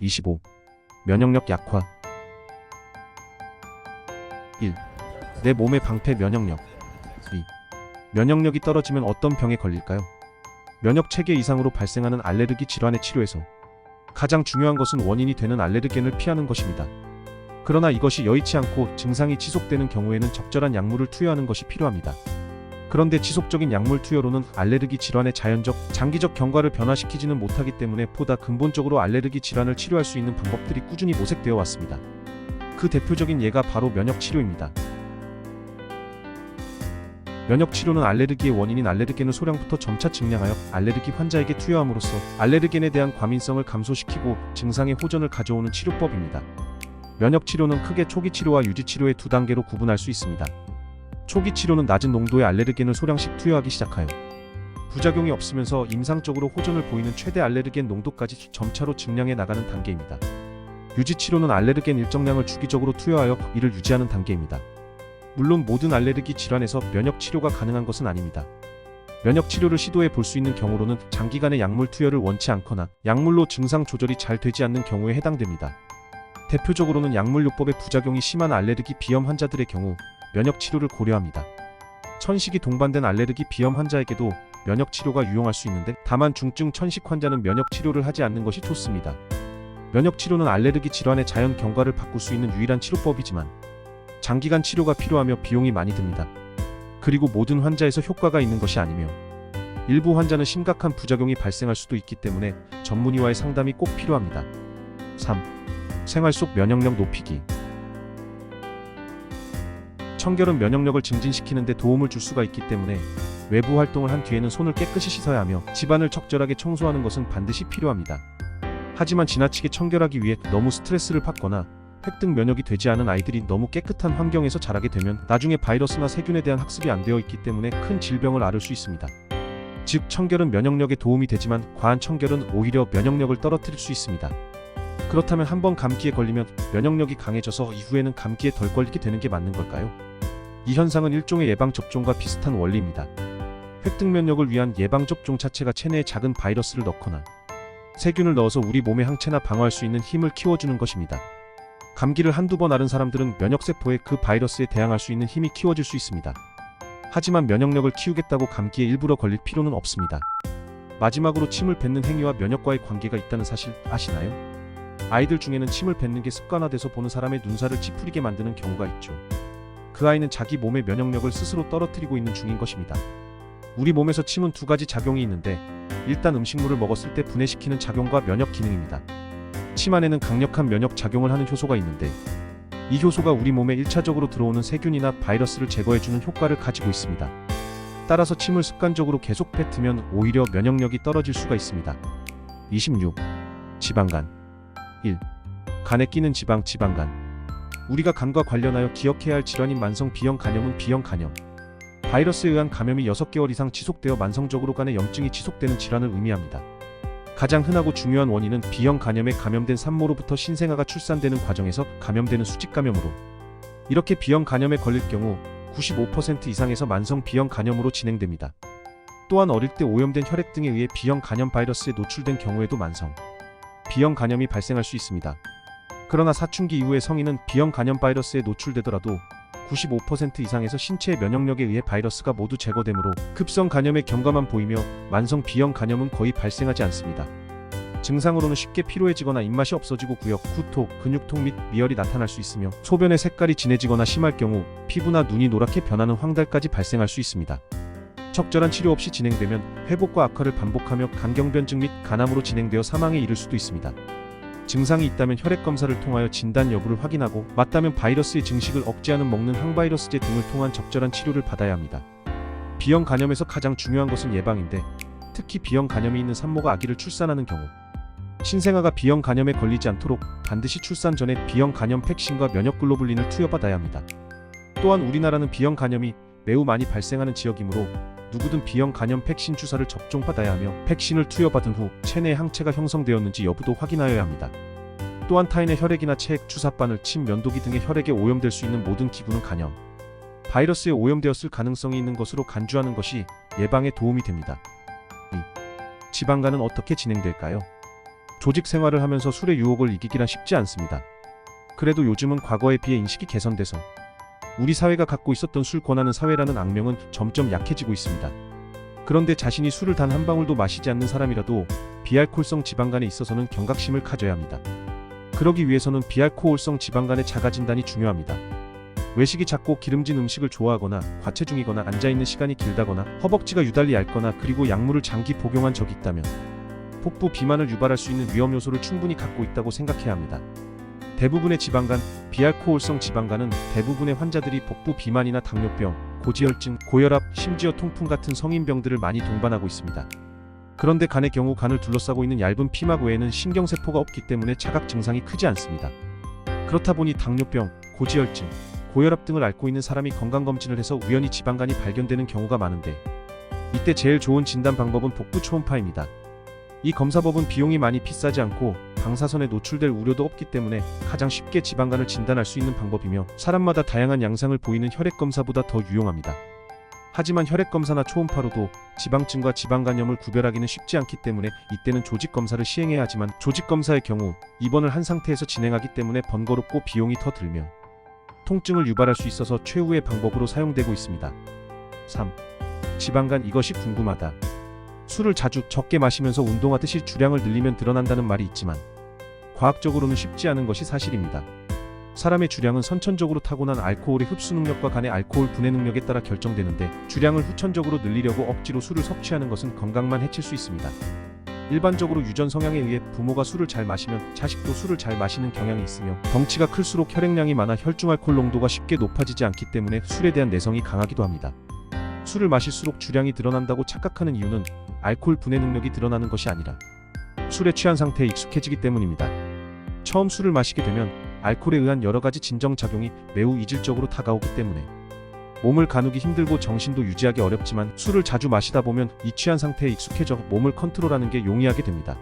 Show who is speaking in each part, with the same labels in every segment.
Speaker 1: 25. 면역력 약화. 1. 내 몸의 방패 면역력. 2. 면역력이 떨어지면 어떤 병에 걸릴까요? 면역 체계 이상으로 발생하는 알레르기 질환의 치료에서 가장 중요한 것은 원인이 되는 알레르겐을 피하는 것입니다. 그러나 이것이 여의치 않고 증상이 지속되는 경우에는 적절한 약물을 투여하는 것이 필요합니다. 그런데 지속적인 약물 투여로는 알레르기 질환의 자연적, 장기적 경과를 변화시키지는 못하기 때문에 보다 근본적으로 알레르기 질환을 치료할 수 있는 방법들이 꾸준히 모색되어 왔습니다. 그 대표적인 예가 바로 면역치료입니다. 면역치료는 알레르기의 원인인 알레르겐의 소량부터 점차 증량하여 알레르기 환자에게 투여함으로써 알레르겐에 대한 과민성을 감소시키고 증상의 호전을 가져오는 치료법입니다. 면역치료는 크게 초기치료와 유지치료의 두 단계로 구분할 수 있습니다. 초기치료는 낮은 농도의 알레르겐을 소량씩 투여하기 시작하여 부작용이 없으면서 임상적으로 호전을 보이는 최대 알레르겐 농도까지 점차로 증량해 나가는 단계입니다. 유지치료는 알레르겐 일정량을 주기적으로 투여하여 이를 유지하는 단계입니다. 물론 모든 알레르기 질환에서 면역치료가 가능한 것은 아닙니다. 면역치료를 시도해 볼 수 있는 경우로는 장기간의 약물 투여를 원치 않거나 약물로 증상 조절이 잘 되지 않는 경우에 해당됩니다. 대표적으로는 약물요법의 부작용이 심한 알레르기 비염 환자들의 경우 면역치료를 고려합니다. 천식이 동반된 알레르기 비염 환자에게도 면역치료가 유용할 수 있는데 다만 중증 천식 환자는 면역치료를 하지 않는 것이 좋습니다. 면역치료는 알레르기 질환의 자연 경과를 바꿀 수 있는 유일한 치료법이지만 장기간 치료가 필요하며 비용이 많이 듭니다. 그리고 모든 환자에서 효과가 있는 것이 아니며 일부 환자는 심각한 부작용이 발생할 수도 있기 때문에 전문의와의 상담이 꼭 필요합니다. 3. 생활 속 면역력 높이기. 청결은 면역력을 증진시키는 데 도움을 줄 수가 있기 때문에 외부 활동을 한 뒤에는 손을 깨끗이 씻어야 하며 집안을 적절하게 청소하는 것은 반드시 필요합니다. 하지만 지나치게 청결하기 위해 너무 스트레스를 받거나 획득 면역이 되지 않은 아이들이 너무 깨끗한 환경에서 자라게 되면 나중에 바이러스나 세균에 대한 학습이 안 되어 있기 때문에 큰 질병을 앓을 수 있습니다. 즉, 청결은 면역력에 도움이 되지만 과한 청결은 오히려 면역력을 떨어뜨릴 수 있습니다. 그렇다면 한번 감기에 걸리면 면역력이 강해져서 이후에는 감기에 덜 걸리게 되는 게 맞는 걸까요? 이 현상은 일종의 예방접종과 비슷한 원리입니다. 획득 면역을 위한 예방접종 자체가 체내에 작은 바이러스를 넣거나 세균을 넣어서 우리 몸의 항체나 방어할 수 있는 힘을 키워주는 것입니다. 감기를 한두 번 앓은 사람들은 면역세포에 그 바이러스에 대항할 수 있는 힘이 키워질 수 있습니다. 하지만 면역력을 키우겠다고 감기에 일부러 걸릴 필요는 없습니다. 마지막으로 침을 뱉는 행위와 면역과의 관계가 있다는 사실 아시나요? 아이들 중에는 침을 뱉는 게 습관화돼서 보는 사람의 눈살을 찌푸리게 만드는 경우가 있죠. 그 아이는 자기 몸의 면역력을 스스로 떨어뜨리고 있는 중인 것입니다. 우리 몸에서 침은 두 가지 작용이 있는데 일단 음식물을 먹었을 때 분해시키는 작용과 면역 기능입니다. 침 안에는 강력한 면역 작용을 하는 효소가 있는데 이 효소가 우리 몸에 1차적으로 들어오는 세균이나 바이러스를 제거해주는 효과를 가지고 있습니다. 따라서 침을 습관적으로 계속 뱉으면 오히려 면역력이 떨어질 수가 있습니다. 26. 지방간. 1. 간에 끼는 지방, 지방간. 우리가 간과 관련하여 기억해야 할 질환인 만성 B형 간염은 B형 간염. 바이러스에 의한 감염이 6개월 이상 지속되어 만성적으로 간에 염증이 지속되는 질환을 의미합니다. 가장 흔하고 중요한 원인은 B형 간염에 감염된 산모로부터 신생아가 출산되는 과정에서 감염되는 수직감염으로 이렇게 B형 간염에 걸릴 경우 95% 이상에서 만성 B형 간염으로 진행됩니다. 또한 어릴 때 오염된 혈액 등에 의해 B형 간염 바이러스에 노출된 경우에도 만성 B형 간염이 발생할 수 있습니다. 그러나 사춘기 이후에 성인은 B형 간염 바이러스에 노출되더라도 95% 이상에서 신체의 면역력에 의해 바이러스가 모두 제거되므로 급성 간염의 경과만 보이며 만성 B형 간염은 거의 발생하지 않습니다. 증상으로는 쉽게 피로해지거나 입맛이 없어지고 구역, 구토, 근육통 및 미열이 나타날 수 있으며 소변의 색깔이 진해지거나 심할 경우 피부나 눈이 노랗게 변하는 황달까지 발생할 수 있습니다. 적절한 치료 없이 진행되면 회복과 악화를 반복하며 간경변증 및 간암으로 진행되어 사망에 이를 수도 있습니다. 증상이 있다면 혈액검사를 통하여 진단 여부를 확인하고 맞다면 바이러스의 증식을 억제하는 먹는 항바이러스제 등을 통한 적절한 치료를 받아야 합니다. B형 간염에서 가장 중요한 것은 예방인데 특히 B형 간염이 있는 산모가 아기를 출산하는 경우 신생아가 B형 간염에 걸리지 않도록 반드시 출산 전에 B형 간염 백신과 면역글로불린을 투여받아야 합니다. 또한 우리나라는 B형 간염이 매우 많이 발생하는 지역이므로 누구든 B형 간염 백신 주사를 접종받아야 하며 백신을 투여받은 후 체내에 항체가 형성되었는지 여부도 확인하여야 합니다. 또한 타인의 혈액이나 체액, 주사바늘, 침, 면도기 등의 혈액에 오염될 수 있는 모든 기구는 간염 바이러스에 오염되었을 가능성이 있는 것으로 간주하는 것이 예방에 도움이 됩니다. 2. 지방간은 어떻게 진행될까요? 조직 생활을 하면서 술의 유혹을 이기기란 쉽지 않습니다. 그래도 요즘은 과거에 비해 인식이 개선돼서 우리 사회가 갖고 있었던 술 권하는 사회라는 악명은 점점 약해지고 있습니다. 그런데 자신이 술을 단 한 방울도 마시지 않는 사람이라도 비알코올성 지방간에 있어서는 경각심을 가져야 합니다. 그러기 위해서는 비알코올성 지방간의 자가 진단이 중요합니다. 외식이 작고 기름진 음식을 좋아하거나 과체중이거나 앉아있는 시간이 길다거나 허벅지가 유달리 얇거나 그리고 약물을 장기 복용한 적이 있다면 복부 비만을 유발할 수 있는 위험 요소를 충분히 갖고 있다고 생각해야 합니다. 대부분의 지방간, 비알코올성 지방간은 대부분의 환자들이 복부 비만이나 당뇨병, 고지혈증, 고혈압, 심지어 통풍 같은 성인병들을 많이 동반하고 있습니다. 그런데 간의 경우 간을 둘러싸고 있는 얇은 피막 외에는 신경세포가 없기 때문에 자각 증상이 크지 않습니다. 그렇다 보니 당뇨병, 고지혈증, 고혈압 등을 앓고 있는 사람이 건강검진을 해서 우연히 지방간이 발견되는 경우가 많은데 이때 제일 좋은 진단 방법은 복부 초음파입니다. 이 검사법은 비용이 많이 비싸지 않고 방사선에 노출될 우려도 없기 때문에 가장 쉽게 지방간을 진단할 수 있는 방법이며 사람마다 다양한 양상을 보이는 혈액검사보다 더 유용합니다. 하지만 혈액검사나 초음파로도 지방증과 지방간염을 구별하기는 쉽지 않기 때문에 이때는 조직검사를 시행해야 하지만 조직검사의 경우 입원을 한 상태에서 진행하기 때문에 번거롭고 비용이 더 들며 통증을 유발할 수 있어서 최후의 방법으로 사용되고 있습니다. 3. 지방간 이것이 궁금하다. 술을 자주 적게 마시면서 운동하듯이 주량을 늘리면 늘어난다는 말이 있지만 과학적으로는 쉽지 않은 것이 사실입니다. 사람의 주량은 선천적으로 타고난 알코올의 흡수 능력과 간의 알코올 분해 능력에 따라 결정되는데 주량을 후천적으로 늘리려고 억지로 술을 섭취하는 것은 건강만 해칠 수 있습니다. 일반적으로 유전 성향에 의해 부모가 술을 잘 마시면 자식도 술을 잘 마시는 경향이 있으며 덩치가 클수록 혈액량이 많아 혈중알코올 농도가 쉽게 높아지지 않기 때문에 술에 대한 내성이 강하기도 합니다. 술을 마실수록 주량이 늘어난다고 착각하는 이유는 알코올 분해 능력이 늘어나는 것이 아니라 술에 취한 상태에 익숙해지기 때문입니다. 처음 술을 마시게 되면 알코올에 의한 여러 가지 진정작용이 매우 이질적으로 다가오기 때문에 몸을 가누기 힘들고 정신도 유지하기 어렵지만 술을 자주 마시다 보면 이 취한 상태에 익숙해져 몸을 컨트롤하는 게 용이하게 됩니다.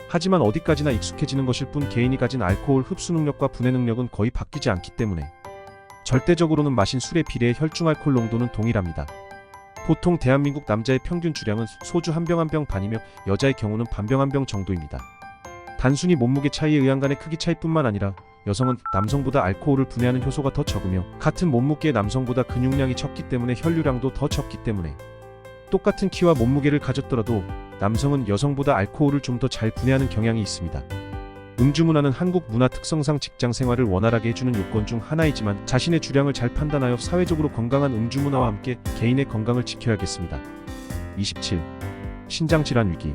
Speaker 1: 하지만 어디까지나 익숙해지는 것일 뿐 개인이 가진 알코올 흡수 능력과 분해 능력은 거의 바뀌지 않기 때문에 절대적으로는 마신 술의 비례의 혈중알코올 농도는 동일합니다. 보통 대한민국 남자의 평균 주량은 소주 한 병 한 병 반이며 여자의 경우는 반병 한 병 정도입니다. 단순히 몸무게 차이에 의한 간의 크기 차이뿐만 아니라 여성은 남성보다 알코올을 분해하는 효소가 더 적으며 같은 몸무게의 남성보다 근육량이 적기 때문에 혈류량도 더 적기 때문에 똑같은 키와 몸무게를 가졌더라도 남성은 여성보다 알코올을 좀 더 잘 분해하는 경향이 있습니다. 음주문화는 한국 문화 특성상 직장 생활을 원활하게 해주는 요건 중 하나이지만 자신의 주량을 잘 판단하여 사회적으로 건강한 음주문화와 함께 개인의 건강을 지켜야겠습니다. 27. 신장질환 위기.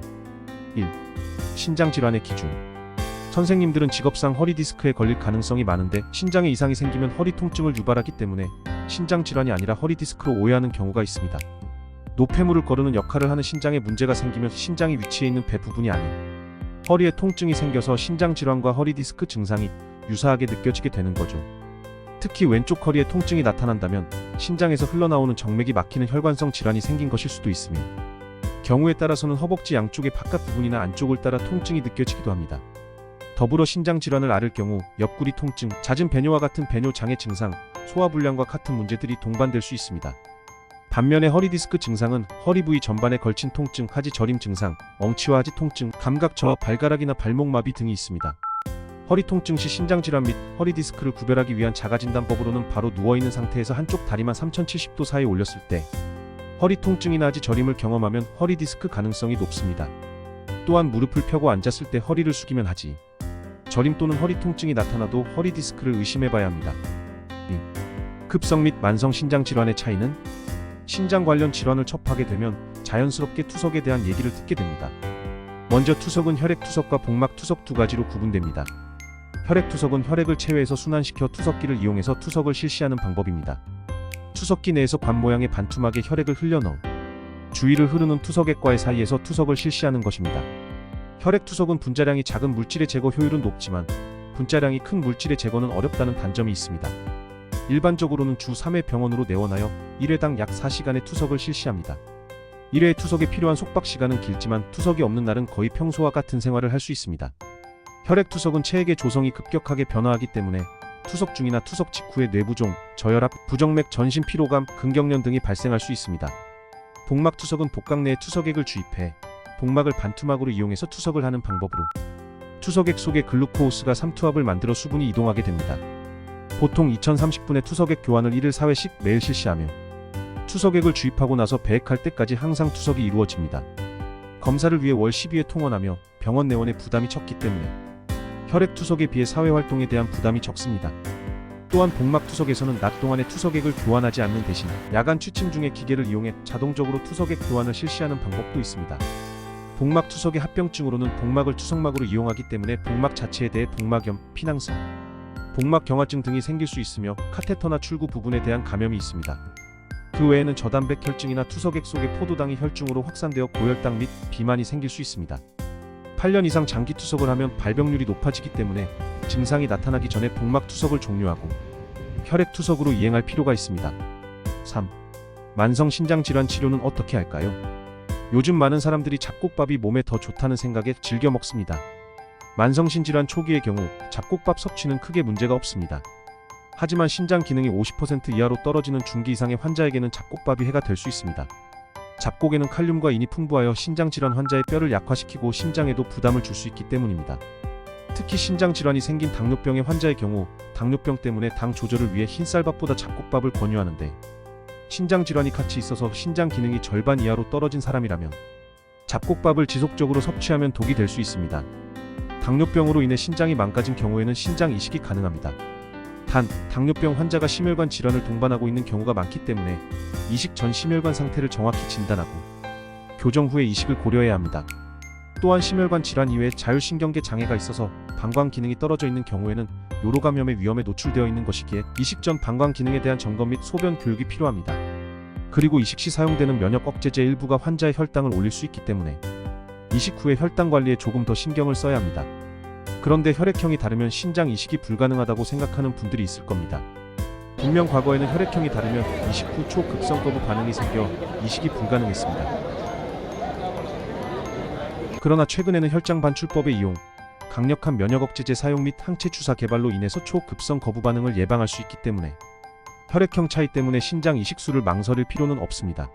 Speaker 1: 1. 신장질환의 기준. 선생님들은 직업상 허리디스크에 걸릴 가능성이 많은데 신장에 이상이 생기면 허리 통증을 유발하기 때문에 신장질환이 아니라 허리디스크로 오해하는 경우가 있습니다. 노폐물을 거르는 역할을 하는 신장에 문제가 생기면 신장이 위치해 있는 배 부분이 아닌 허리에 통증이 생겨서 신장질환과 허리디스크 증상이 유사하게 느껴지게 되는 거죠. 특히 왼쪽 허리에 통증이 나타난다면 신장에서 흘러나오는 정맥이 막히는 혈관성 질환이 생긴 것일 수도 있으며 경우에 따라서는 허벅지 양쪽의 바깥 부분이나 안쪽을 따라 통증이 느껴지기도 합니다. 더불어 신장질환을 앓을 경우 옆구리 통증, 잦은 배뇨와 같은 배뇨 장애 증상, 소화불량과 같은 문제들이 동반될 수 있습니다. 반면에 허리디스크 증상은 허리 부위 전반에 걸친 통증, 하지 저림 증상, 엉치와 하지 통증, 감각 저하, 발가락이나 발목 마비 등이 있습니다. 허리 통증 시 신장질환 및 허리디스크를 구별하기 위한 자가진단법으로는 바로 누워있는 상태에서 한쪽 다리만 3070도 사이에 올렸을 때 허리 통증이나 하지 저림을 경험하면 허리디스크 가능성이 높습니다. 또한 무릎을 펴고 앉았을 때 허리를 숙이면 하지 저림 또는 허리 통증이 나타나도 허리디스크를 의심해봐야 합니다. 2. 급성 및 만성 신장질환의 차이는 신장 관련 질환을 접하게 되면 자연스럽게 투석에 대한 얘기를 듣게 됩니다. 먼저 투석은 혈액투석과 복막투석 두 가지로 구분됩니다. 혈액투석은 혈액을 체외해서 순환시켜 투석기를 이용해서 투석을 실시하는 방법입니다. 투석기 내에서 관 모양의 반투막에 혈액을 흘려넣어 주위를 흐르는 투석액과의 사이에서 투석을 실시하는 것입니다. 혈액투석은 분자량이 작은 물질의 제거 효율은 높지만 분자량이 큰 물질의 제거는 어렵다는 단점이 있습니다. 일반적으로는 주 3회 병원으로 내원하여 1회당 약 4시간의 투석을 실시합니다. 1회의 투석에 필요한 속박시간은 길지만 투석이 없는 날은 거의 평소와 같은 생활을 할 수 있습니다. 혈액투석은 체액의 조성이 급격하게 변화하기 때문에 투석 중이나 투석 직후에 뇌부종, 저혈압, 부정맥, 전신 피로감, 근경련 등이 발생할 수 있습니다. 복막투석은 복강 내에 투석액을 주입해 복막을 반투막으로 이용해서 투석을 하는 방법으로 투석액 속에 글루코오스가 삼투압을 만들어 수분이 이동하게 됩니다. 보통 2030분의 투석액 교환을 1일 4회씩 매일 실시하며 투석액을 주입하고 나서 배액할 때까지 항상 투석이 이루어집니다. 검사를 위해 월 12회 통원하며 병원 내원의 부담이 적기 때문에 혈액 투석에 비해 사회 활동에 대한 부담이 적습니다. 또한 복막 투석에서는 낮 동안에 투석액을 교환하지 않는 대신 야간 취침 중에 기계를 이용해 자동적으로 투석액 교환을 실시하는 방법도 있습니다. 복막 투석의 합병증으로는 복막을 투석막으로 이용하기 때문에 복막 자체에 대해 복막염, 피낭성, 복막 경화증 등이 생길 수 있으며 카테터나 출구 부분에 대한 감염이 있습니다. 그 외에는 저단백 혈증이나 투석액 속의 포도당이 혈중으로 확산되어 고혈당 및 비만이 생길 수 있습니다. 8년 이상 장기 투석을 하면 발병률이 높아지기 때문에 증상이 나타나기 전에 복막 투석을 종료하고 혈액 투석으로 이행할 필요가 있습니다. 3. 만성 신장 질환 치료는 어떻게 할까요? 요즘 많은 사람들이 잡곡밥이 몸에 더 좋다는 생각에 즐겨 먹습니다. 만성신 질환 초기의 경우 잡곡밥 섭취는 크게 문제가 없습니다. 하지만 신장 기능이 50% 이하로 떨어지는 중기 이상의 환자에게는 잡곡밥이 해가 될 수 있습니다. 잡곡에는 칼륨과 인이 풍부하여 신장질환 환자의 뼈를 약화시키고 심장에도 부담을 줄 수 있기 때문입니다. 특히 신장질환이 생긴 당뇨병의 환자의 경우 당뇨병 때문에 당 조절을 위해 흰쌀밥보다 잡곡밥을 권유하는데 신장질환이 같이 있어서 신장 기능이 절반 이하로 떨어진 사람이라면 잡곡밥을 지속적으로 섭취하면 독이 될 수 있습니다. 당뇨병으로 인해 신장이 망가진 경우에는 신장 이식이 가능합니다. 단, 당뇨병 환자가 심혈관 질환을 동반하고 있는 경우가 많기 때문에 이식 전 심혈관 상태를 정확히 진단하고 교정 후에 이식을 고려해야 합니다. 또한 심혈관 질환 이외에 자율신경계 장애가 있어서 방광 기능이 떨어져 있는 경우에는 요로감염의 위험에 노출되어 있는 것이기에 이식 전 방광 기능에 대한 점검 및 소변 교육이 필요합니다. 그리고 이식 시 사용되는 면역 억제제 일부가 환자의 혈당을 올릴 수 있기 때문에 이식 후에 혈당 관리에 조금 더 신경을 써야 합니다. 그런데 혈액형이 다르면 신장 이식이 불가능하다고 생각하는 분들이 있을 겁니다. 분명 과거에는 혈액형이 다르면 이식 후 초급성 거부 반응이 생겨 이식이 불가능했습니다. 그러나 최근에는 혈장 반출법의 이용, 강력한 면역 억제제 사용 및 항체 주사 개발로 인해서 초급성 거부 반응을 예방할 수 있기 때문에 혈액형 차이 때문에 신장 이식술을 망설일 필요는 없습니다.